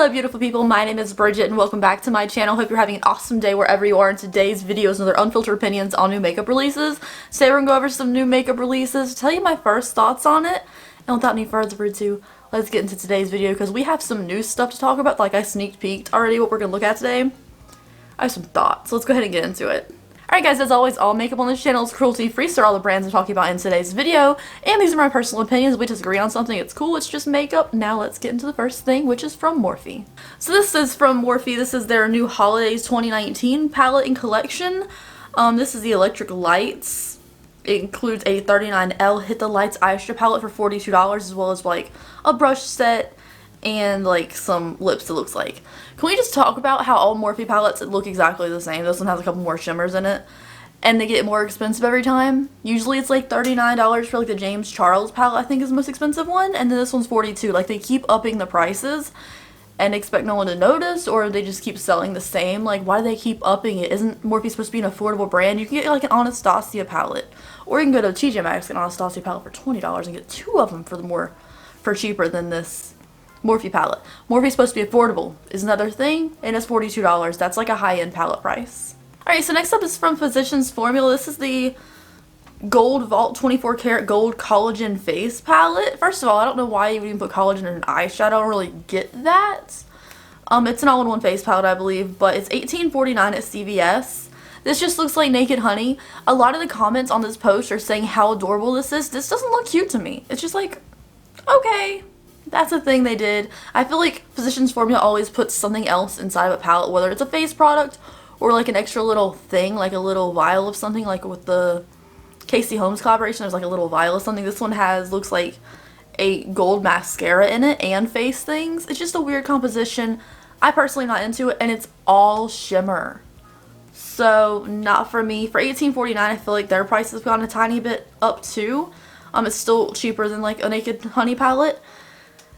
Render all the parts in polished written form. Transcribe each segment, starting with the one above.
Hello beautiful people, my name is Bridget and welcome back to my channel. Hope you're having an awesome day wherever you are, and today's video is another unfiltered opinions on new makeup releases. Today we're going to go over some new makeup releases, tell you my first thoughts on it, and without any further ado, let's get into today's video because we have some new stuff to talk about. Like I sneak peeked already what we're going to look at today. I have some thoughts, so let's go ahead and get into it. Alright guys, as always, all makeup on this channel is cruelty-free, so all the brands I'm talking about in today's video, and these are my personal opinions. If we disagree on something, it's cool, it's just makeup. Now let's get into the first thing, which is from Morphe. So this is from Morphe. This is their new Holidays 2019 palette and collection. This is the Electric Lights. It includes a 39L Hit the Lights eyeshadow palette for $42, as well as like a brush set and like some lips, it looks like. Can we just talk about how all Morphe palettes look exactly the same? This one has a couple more shimmers in it, and they get more expensive every time. Usually it's like $39 for like the James Charles palette, I think is the most expensive one, and then this one's $42. Like they keep upping the prices and expect no one to notice, or they just keep selling the same. Like why do they keep upping it? Isn't Morphe supposed to be an affordable brand? You can get like an Anastasia palette, or you can go to TJ Maxx, get an Anastasia palette for $20 and get two of them for cheaper than this Morphe palette. Morphe's supposed to be affordable is another thing, and it's $42. That's like a high-end palette price. Alright, so next up is from Physicians Formula. This is the Gold Vault 24 Karat Gold Collagen Face Palette. First of all, I don't know why you would even put collagen in an eyeshadow. I don't really get that. It's an all-in-one face palette, I believe, but it's $18.49 at CVS. This just looks like Naked Honey. A lot of the comments on this post are saying how adorable this is. This doesn't look cute to me. It's just like, okay. That's a thing they did. I feel like Physicians Formula always puts something else inside of a palette, whether it's a face product or like an extra little thing, like a little vial of something, like with the Casey Holmes collaboration, there's like a little vial of something. This one looks like a gold mascara in it and face things. It's just a weird composition. I personally am not into it, and it's all shimmer. So not for me. For $18.49, I feel like their price has gone a tiny bit up too. It's still cheaper than like a Naked Honey palette.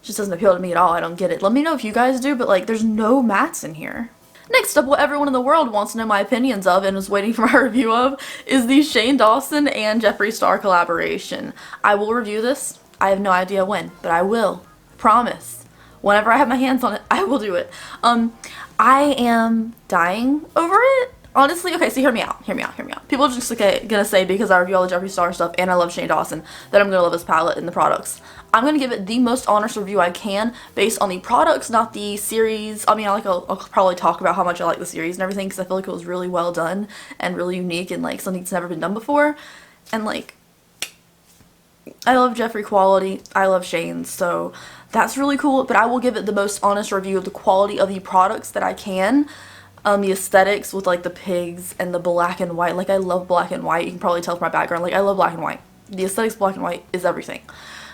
Just doesn't appeal to me at all. I don't get it. Let me know if you guys do, but like there's no mattes in here. Next up, what everyone in the world wants to know my opinions of and is waiting for my review of is the Shane Dawson and Jeffree Star collaboration. I will review this. I have no idea when, but I will. Promise. Whenever I have my hands on it, I will do it. I am dying over it. Honestly, okay, so hear me out. People are just gonna say because I review all the Jeffree Star stuff and I love Shane Dawson that I'm gonna love his palette and the products. I'm gonna give it the most honest review I can based on the products, not the series. I mean, I'll probably talk about how much I like the series and everything because I feel like it was really well done and really unique and like something that's never been done before. And like, I love Jeffree quality. I love Shane's, so that's really cool. But I will give it the most honest review of the quality of the products that I can. The aesthetics with like the pigs and the black and white. Like I love black and white. You can probably tell from my background. Like I love black and white. The aesthetics of black and white is everything.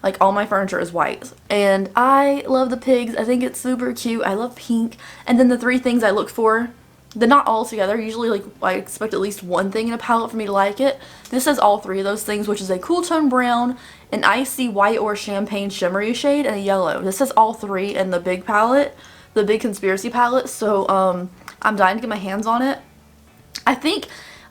Like all my furniture is white. And I love the pigs. I think it's super cute. I love pink. And then the three things I look for, they're not all together. Usually like I expect at least one thing in a palette for me to like it. This has all three of those things, which is a cool tone brown, an icy white or champagne shimmery shade, and a yellow. This has all three in the big palette, the big conspiracy palette. So I'm dying to get my hands on it. I think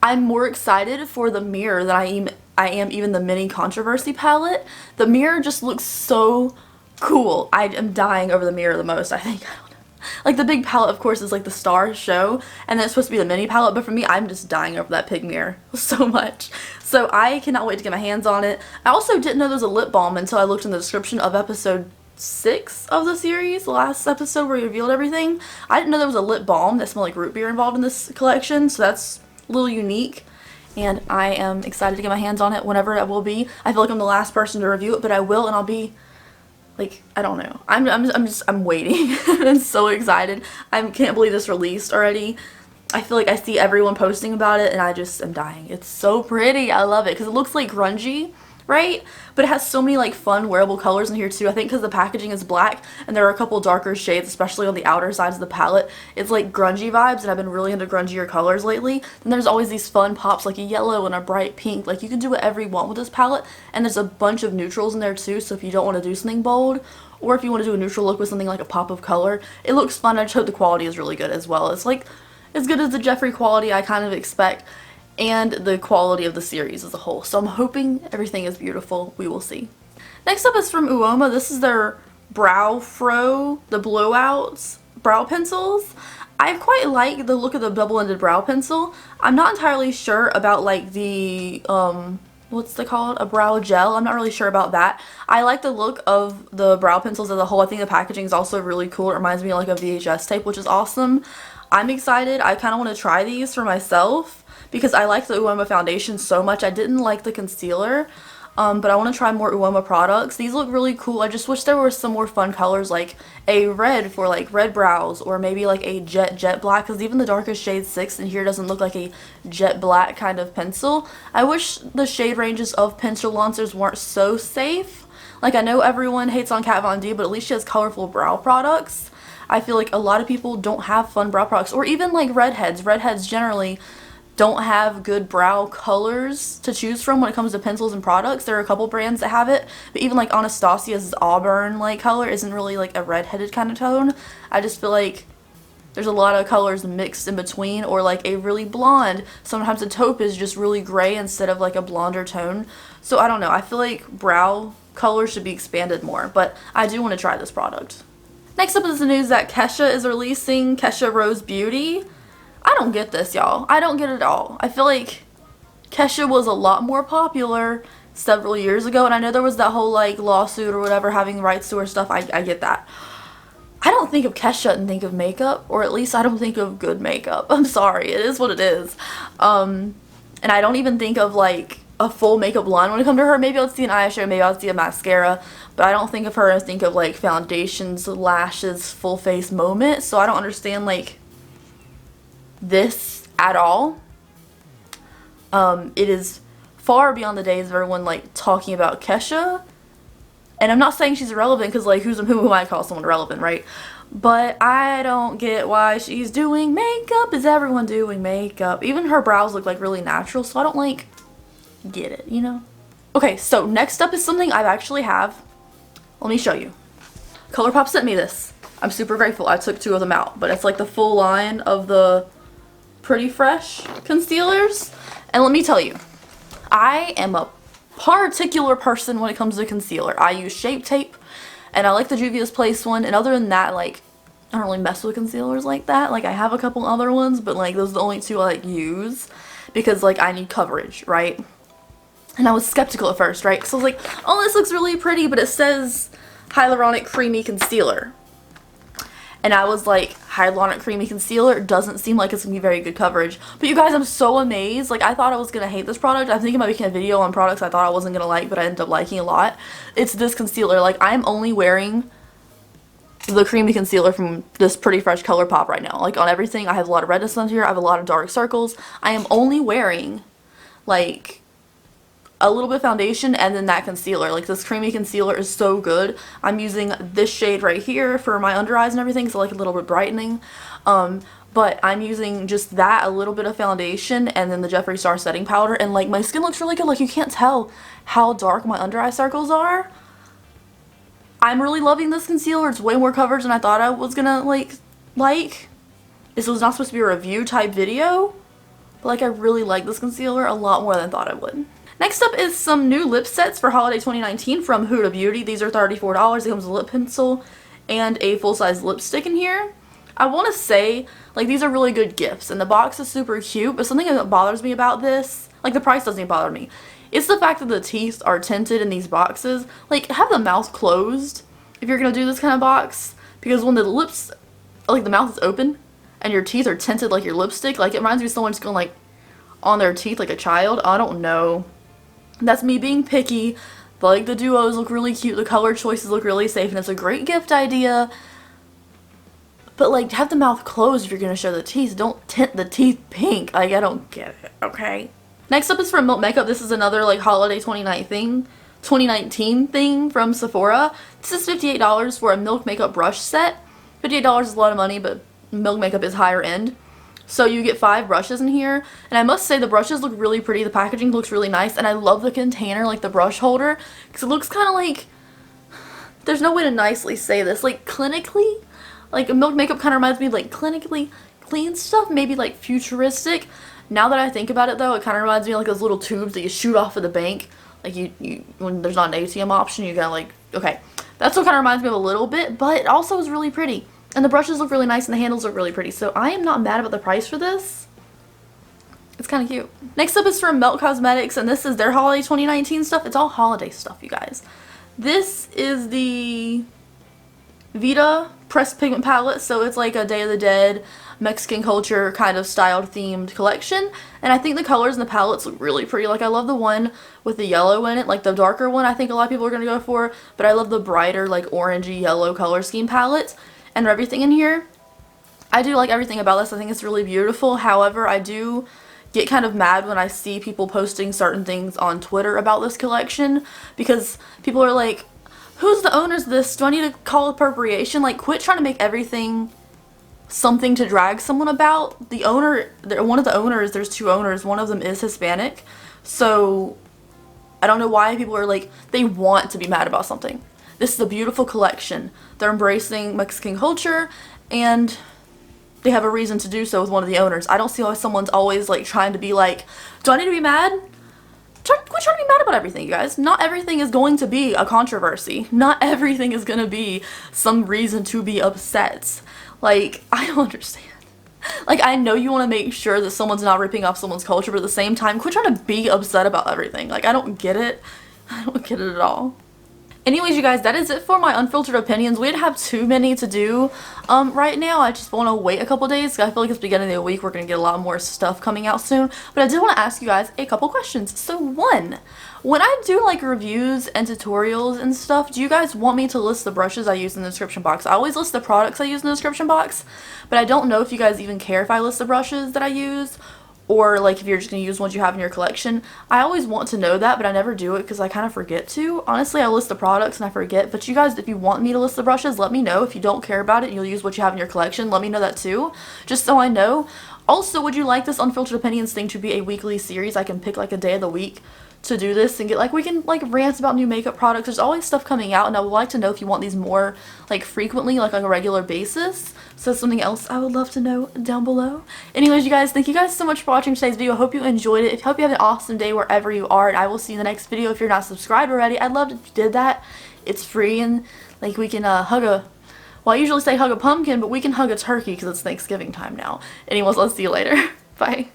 I'm more excited for the mirror than I am even the mini controversy palette. The mirror just looks so cool. I am dying over the mirror the most, I think. I don't know. Like the big palette, of course, is like the star show, and then it's supposed to be the mini palette, but for me, I'm just dying over that pig mirror so much. So I cannot wait to get my hands on it. I also didn't know there was a lip balm until I looked in the description of episode 6 of the series, the last episode where he revealed everything. I didn't know there was a lip balm that smelled like root beer involved in this collection, so that's a little unique, and I am excited to get my hands on it whenever it will be. I feel like I'm the last person to review it, but I will, and I'll be like, I don't know. I'm waiting. I'm so excited. I can't believe this released already. I feel like I see everyone posting about it, and I just am dying. It's so pretty. I love it because it looks like grungy, right? But it has so many like fun wearable colors in here too. I think because the packaging is black and there are a couple darker shades, especially on the outer sides of the palette. It's like grungy vibes, and I've been really into grungier colors lately. And there's always these fun pops like a yellow and a bright pink. Like you can do whatever you want with this palette, and there's a bunch of neutrals in there too, so if you don't want to do something bold, or if you want to do a neutral look with something like a pop of color, it looks fun. I just hope the quality is really good as well. It's like as good as the Jeffree quality I kind of expect, and the quality of the series as a whole. So I'm hoping everything is beautiful. We will see. Next up is from Uoma. This is their Brow Fro, the blowouts brow pencils. I quite like the look of the double-ended brow pencil. I'm not entirely sure about like the, what's it called? A brow gel. I'm not really sure about that. I like the look of the brow pencils as a whole. I think the packaging is also really cool. It reminds me of like a VHS tape, which is awesome. I'm excited. I kind of want to try these for myself because I like the Uoma foundation so much. I didn't like the concealer. But I want to try more Uoma products. These look really cool. I just wish there were some more fun colors, like a red for like red brows, or maybe like a jet black, because even the darkest shade 6 in here doesn't look like a jet black kind of pencil. I wish the shade ranges of pencil lancers weren't so safe. Like, I know everyone hates on Kat Von D, but at least she has colorful brow products. I feel like a lot of people don't have fun brow products, or even like redheads. Redheads generally don't have good brow colors to choose from when it comes to pencils and products. There are a couple brands that have it, but even like Anastasia's auburn like color isn't really like a redheaded kind of tone. I just feel like there's a lot of colors mixed in between, or like a really blonde. Sometimes a taupe is just really gray instead of like a blonder tone. So I don't know, I feel like brow colors should be expanded more, but I do want to try this product. Next up is the news that Kesha is releasing Kesha Rose Beauty. I don't get this, y'all. I don't get it at all. I feel like Kesha was a lot more popular several years ago, and I know there was that whole like lawsuit or whatever having rights to her stuff. I get that. I don't think of Kesha and think of makeup, or at least I don't think of good makeup. I'm sorry, it is what it is. And I don't even think of like a full makeup line when it comes to her. Maybe I'll see an eyeshadow, maybe I'll see a mascara, but I don't think of her as think of like foundations, lashes, full face moment. So I don't understand like this at all. It is far beyond the days of everyone like talking about Kesha, and I'm not saying she's irrelevant, because like who might call someone irrelevant, right? But I don't get why she's doing makeup. Is everyone doing makeup? Even her brows look like really natural, so I don't like get it, you know? Okay, so next up is something I actually have. Let me show you. Colourpop sent me this. I'm super grateful. I took 2 of them out, but it's like the full line of the Pretty Fresh concealers. And let me tell you, I am a particular person when it comes to concealer. I use Shape Tape, and I like the Juvia's Place one, and other than that, like, I don't really mess with concealers like that. Like, I have a couple other ones, but like those are the only 2 I like use, because like I need coverage, right? And I was skeptical at first, right? So I was like, oh, this looks really pretty, but it says Hyaluronic Creamy Concealer. And I was like, Hyaluronic Creamy Concealer doesn't seem like it's going to be very good coverage. But you guys, I'm so amazed. Like, I thought I was going to hate this product. I'm thinking about making a video on products I thought I wasn't going to like, but I ended up liking a lot. It's this concealer. Like, I'm only wearing the creamy concealer from this Pretty Fresh Colourpop right now. Like, on everything, I have a lot of redness under here. I have a lot of dark circles. I am only wearing, like, a little bit of foundation and then that concealer. Like, this creamy concealer is so good. I'm using this shade right here for my under eyes and everything, so like a little bit brightening. But I'm using just that, a little bit of foundation, and then the Jeffree Star setting powder, and like my skin looks really good. Like, you can't tell how dark my under eye circles are. I'm really loving this concealer. It's way more coverage than I thought I was gonna like. This was not supposed to be a review type video, but like I really like this concealer a lot more than I thought I would. Next up is some new lip sets for holiday 2019 from Huda Beauty. These are $34. It comes with a lip pencil and a full-size lipstick in here. I want to say, like, these are really good gifts, and the box is super cute, but something that bothers me about this, like, the price doesn't even bother me. It's the fact that the teeth are tinted in these boxes. Like, have the mouth closed if you're going to do this kind of box, because when the lips, like, the mouth is open and your teeth are tinted like your lipstick, like, it reminds me of someone just going, like, on their teeth like a child. I don't know. That's me being picky, but like the duos look really cute, the color choices look really safe, and it's a great gift idea. But like, have the mouth closed if you're gonna show the teeth. Don't tint the teeth pink. Like, I don't get it, okay? Next up is from Milk Makeup. This is another like holiday 2019 thing from Sephora. This is $58 for a Milk Makeup brush set. $58 is a lot of money, but Milk Makeup is higher end. So you get 5 brushes in here, and I must say the brushes look really pretty, the packaging looks really nice, and I love the container, like the brush holder, because it looks kind of like, there's no way to nicely say this, like clinically, like Milk Makeup kind of reminds me of like clinically clean stuff, maybe like futuristic. Now that I think about it though, it kind of reminds me of like those little tubes that you shoot off of the bank, like you when there's not an ATM option, you gotta like, okay. That's what kind of reminds me of a little bit, but it also is really pretty. And the brushes look really nice and the handles look really pretty. So I am not mad about the price for this. It's kind of cute. Next up is from Melt Cosmetics, and this is their holiday 2019 stuff. It's all holiday stuff, you guys. This is the Vita Pressed Pigment Palette, so it's like a Day of the Dead, Mexican culture kind of styled themed collection. And I think the colors in the palettes look really pretty. Like, I love the one with the yellow in it, like the darker one I think a lot of people are going to go for, but I love the brighter, like orangey yellow color scheme palette. And everything in here, I do like everything about this. I think it's really beautiful. However, I do get kind of mad when I see people posting certain things on Twitter about this collection, because people are like, who's the owners of this? Do I need to call appropriation? Like, quit trying to make everything something to drag someone about. The owner, one of the owners, there's two owners, one of them is Hispanic, so I don't know why people are like, they want to be mad about something. This is a beautiful collection. They're embracing Mexican culture, and they have a reason to do so with one of the owners. I don't see why someone's always like trying to be like, do I need to be mad? Quit trying to be mad about everything, you guys. Not everything is going to be a controversy. Not everything is going to be some reason to be upset. Like, I don't understand. Like, I know you want to make sure that someone's not ripping off someone's culture, but at the same time, quit trying to be upset about everything. Like, I don't get it. I don't get it at all. Anyways, you guys, that is it for my unfiltered opinions. We didn't have too many to do right now. I just want to wait a couple days. I feel like it's the beginning of the week. We're going to get a lot more stuff coming out soon. But I did want to ask you guys a couple questions. So one, when I do like reviews and tutorials and stuff, do you guys want me to list the brushes I use in the description box? I always list the products I use in the description box, but I don't know if you guys even care if I list the brushes that I use, or like if you're just going to use ones you have in your collection. I always want to know that, but I never do it because I kind of forget to. Honestly, I list the products and I forget, but you guys, if you want me to list the brushes, let me know. If you don't care about it and you'll use what you have in your collection, let me know that too, just so I know. Also, would you like this Unfiltered Opinions thing to be a weekly series? I can pick like a day of the week to do this and get like, we can like rant about new makeup products. There's always stuff coming out, and I would like to know if you want these more like frequently, like on a regular basis. So that's something else I would love to know down below. Anyways, you guys, thank you guys so much for watching today's video. I hope you enjoyed it. I hope you have an awesome day wherever you are, and I will see you in the next video. If you're not subscribed already, I'd love it if you did that. It's free, and like we can hug a, well, I usually say hug a pumpkin, but we can hug a turkey because it's Thanksgiving time now. Anyways, I'll see you later. Bye.